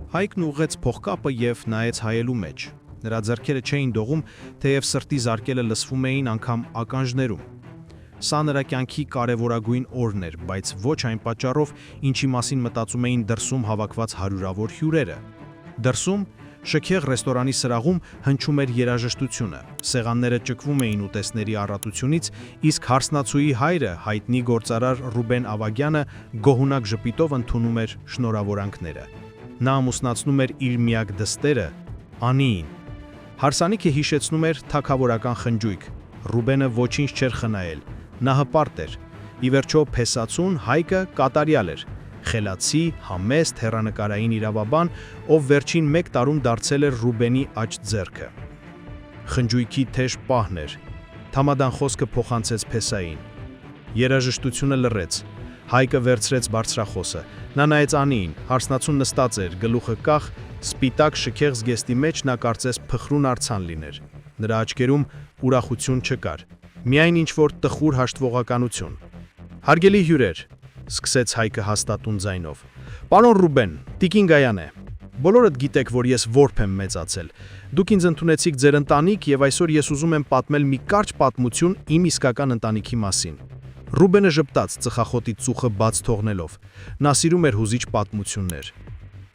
Հայկն ուղղեց փողկապը և նայեց հայելու մեջ։ Նրա ձեռքերը չէին դողում, թեև սրտի զարկելը լսվում էին անգամ ականջներում։ Սա նրա կյանքի կարևորագույն օրն էր, բայց ոչ այն պատճառով, ինչի մասին մտածում էին դրսում հավաքված հարյուրավոր հյուրերը։ Դրսում, շքեղ ռեստորանի սրահում հնչում էր երաժշտությունը, սեղանները ճկվում էին ուտեստների առատությունից, իսկ հարսնացուի հայրը, հայտնի գործարար Ռուբեն Ավագյանը, գոհունակ ժպիտով ընդունում էր շնորհավորանքները։ Նա ամուսնացնում էր իր միակ դստերը՝ Անիին։ Հարսանիքը հիշեցնում էր թագավորական խնջույք։ Ռուբենը ոչինչ չէր խնայել, նա հպարտ էր։ Ի վերջո փեսացուն Հայկը կատարյալ էր, խելացի, համեստ, հեռանկարային իրավաբան, ով վերջին 1 տարում դարձել էր Ռուբենի աջ ձեռքը։ Խնջույքի թեժ պահն էր։ Թամադան խոսքը փոխանցեց փեսային։ Երաժշտությունը լռեց։ Հայկը վերցրեց բարձրախոսը։ Նա նայեց Անիին, հարսնացուն նստած էր, գլուխը կախ, սպիտակ շքեղ զգեստի մեջ նա կարծես փխրուն արձան լիներ։ Նրա աչքերում ուրախություն չկար, միայն ինչ-որ տխուր հաշտվողականություն։ Հարգելի հյուրեր, սկսեց Հայկը հաստատուն ձայնով։ Պարոն Ռուբեն, տիկին Գայան է։ Բոլորդ գիտեք, որ ես որբ եմ մեծացել։ Դուք ինձ ընդունեցիք ձեր ընտանիք եւ այսօր ես ուզում եմ պատմել մի կարճ պատմություն իմ իսկական ընտանիքի մասին։ Ռուբենը ժպտաց ծխախոտի ծուխը բաց թողնելով։ Նա սիրում էր հուզիչ պատմություններ։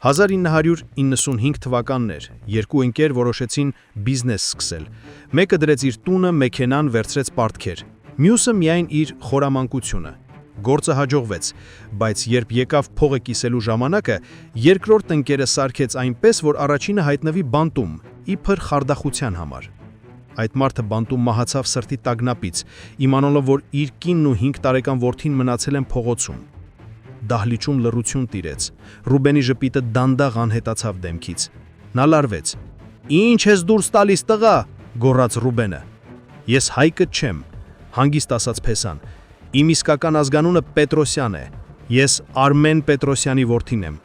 1995 թվականն էր, երկու ընկեր որոշեցին բիզնես սկսել։ Մեկը դրեց իր տունը, մեքենան, վերցրեց պարտքեր, մյուսը միայն իր խորամանկությունը։ Գործը հաջողվեց, բայց երբ եկավ փողը կիսելու ժամանակը, երկրորդ ընկերը սարքեց այնպես, որ առաջինը հայտնվի բանտում, իբր խարդախության համար։ Այդ մարդը բանտում մահացավ սրտի տագնապից, իմանալով, որ իր կինն ու 5 տարեկան որդին մնացել են փողոցում։ Դահլիճում լռություն տիրեց։ Ռուբենի ժպիտը դանդաղ անհետացավ դեմքից։ Նա լարվեց։ «Ինչ ես դուրս տալիս, տղա», գոռաց Ռուբենը։ «Ես Հայկը չեմ», հանգիստ ասաց փեսան։ «Իմ իսկական ազգանունը Պետրոսյան է։ Ես Արմեն Պետրոսյանի որդին եմ։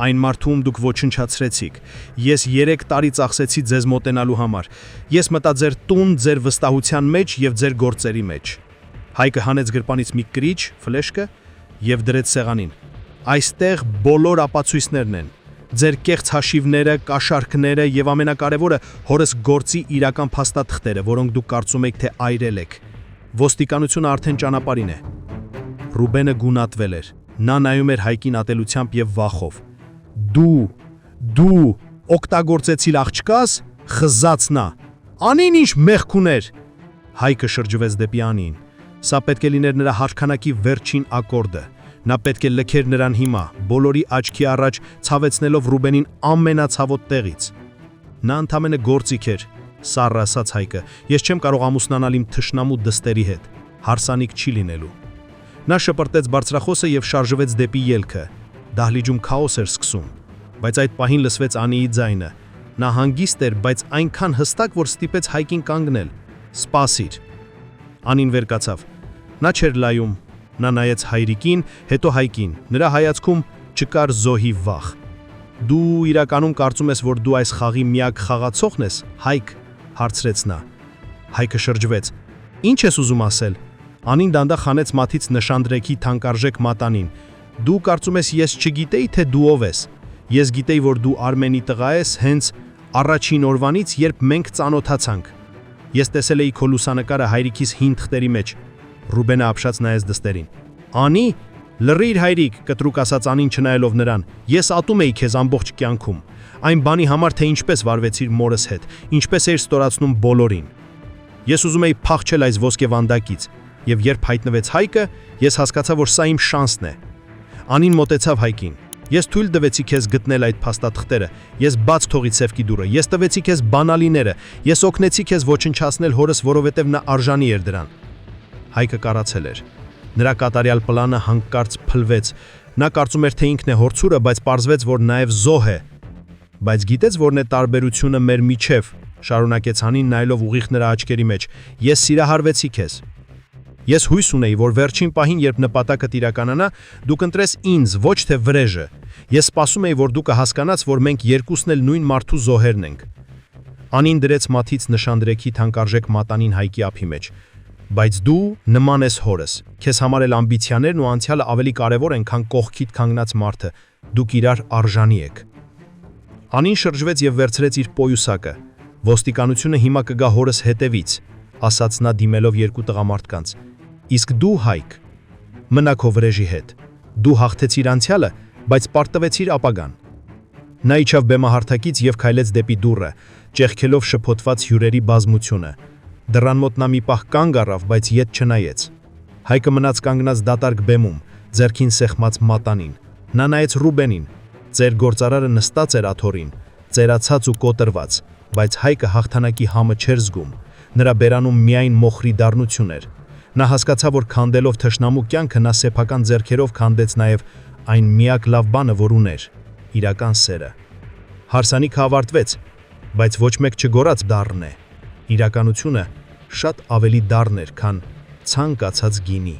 Այն մարդում դուք ոչնչացրեցիք։ Ես 3 տարի ծախսեցի ձեզ մոտենալու համար։ Ես մտա ձեր տուն, ձեր վստահության մեջ եւ ձեր գործերի մեջ»։ Հայկը հանեց գրպանից մի կրիչ, ֆլեշկը եւ դրեց սեղանին։ «Այստեղ բոլոր ապացույցներն են։ Ձեր կեղծ հաշիվները, կաշառքները եւ ամենակարևորը հորս գործի իրական փաստաթղթերը, որոնք դուք կարծում եք, թե այրել եք։ Ոստիկանությունը արդեն ճանապարհին է»։ Ռուբենը գունատվել էր։ Նա նայում էր Հայկին ատելությամբ եւ վախով։ Դու օգտագործեցիր աղջկաս, խզաց նա։ Անին ինչ մեղք ուներ։ Հայկը շրջվեց դեպի Անին։ Սա պետք է լիներ նրա հարկանակի վերջին ակորդը։ Նա պետք է լքեր նրան հիմա, բոլորի աչքի առաջ ցավեցնելով Ռուբենին ամենացավոտ տեղից։ Նա ընդամենը գործիք էր, սառը ասաց Հայկը։ Ես չեմ կարող ամուսնանալ իմ թշնամու դստերի հետ։ Հարսանիք չի լինելու։ Նա շպրտեց բարձրախոսը եւ շարժվեց դեպի ելքը։ Դահլիճում քաոս էր սկսում, բայց այդ պահին լսվեց Անիի ձայնը։ Նա հանգիստ էր, բայց այնքան հստակ, որ ստիպեց Հայկին կանգնել։ «Սպասիր»։ Անին վեր կացավ։ Նա չէր լայում։ Նա նայեց հայրիկին, հետո Հայկին։ Նրա հայացքում չկար զոհի վախ։ «Դու իրականում կարծում ես, որ դու այս խաղի միակ խաղացողն ես, Հայկ», հարցրեց նա։ Հայկը շրջվեց։ «Ինչ ես ուզում ասել»։ Անին դանդաղ հանեց մաթից նշանդրեքի թանկարժեք մատանին։ «Դու կարծում ես ես չգիտեի, թե դու ով ես։ Ես գիտեի, որ դու Արմենի տղա ես հենց առաջին օրվանից, երբ մենք ծանոթացանք։ Ես տեսել էի քո լուսանկարը հայրիկիս հին թղթերի մեջ»։ Ռուբենը ապշած նայեց դստերին։ «Անի, լռիր հայրիկ», կտրուկ ասաց Անին չնայելով նրան։ «Ես ատում էի քեզ ամբողջ կյանքում։ Այն բանի համար, թե ինչպես վարվեցիր մորս հետ, ինչպես էիր ստորացնում բոլորին։ Ես ուզում էի փախչել այս ոսկե վանդակից, եւ երբ հայտնվեց Հայկը, ես հասկացա, որ սա իմ շանսն է»։ Անին մոտեցավ Հայկին։ «Ես թույլ տվեցի քեզ գտնել այդ փաստաթղթերը, ես բաց թողի ցևկի դուռը, ես տվեցի քեզ բանալիները, ես օգնեցի քեզ ոչնչացնել հորս, որովհետև նա արժանի էր դրան»։ Հայկը կարացել էր։ Նրա կատարյալ պլանը հանկարծ փլվեց։ Նա կարծում էր, թե ինքն է հորցուրը, բայց պարզվեց, որ նաև զոհ է։ «Բայց գիտես որն է տարբերությունը մեր միջև», շարունակեց Անին նայելով ուղիղ նրա աչքերի մեջ։ «Ես սիրահարվեցի քեզ։ Ես հույս ունեի, որ վերջին պահին, երբ նպատակդ իրականանա, դու կընտրես ինձ, ոչ թե վրեժը։ Ես սպասում էի, որ դու կհասկանաս, որ մենք երկուսն էլ նույն մարդու զոհերն ենք»։ Անին դրեց մաթից նշանդրեքի թանկարժեք մատանին Հայկի ափի մեջ։ «Բայց դու նման ես հորս։ Քեզ համար էլ ամբիցիաներն ու անցյալը ավելի կարևոր են, քան կողքիդ կանգնած մարդը։ Դուք իրար արժանի եք»։ Անին շրջվեց եւ վերցրեց իր պոյուսակը։ Ոստիկանությունը հիմա կգա հորս հետևից, ասաց նա դիմելով երկու տղամարդկանց։ Իսկ դու, Հայկ, մնա քո վրեժի հետ։ Դու հաղթեցիր անցյալը, բայց պարտվեցիր ապագան։ Նա իջավ բեմահարթակից եւ քայլեց դեպի դուռը, ճեղքելով շփոթված հյուրերի բազմությունը։ Դռան մոտ նա մի պահ կանգ առավ, բայց ետ չնայեց։ Հայկը մնաց կանգնած դատարկ բեմում, ձեռքին սեղմած մատանին։ Նա նայեց Ռուբենին։ Ձեր գործարարը նստած էր աթոռին, ծերացած ու կոտրված, բայց Հայկը հաղթանակի համը չէր զգում։ Նրա բերանում միայն մոխրի դառնություն էր։ Նա հասկացավ, որ քանդելով թշնամու կյանքը նա սեփական ձեռքերով քանդեց նաև այն միակ լավ բանը, որ ուներ՝ իրական սերը։ Հարսանիքը ավարտվեց, բայց ոչ մեկ չգորած դառն է։ Իրականությունը շատ ավելի դառն էր, քան ցանկացած գինի։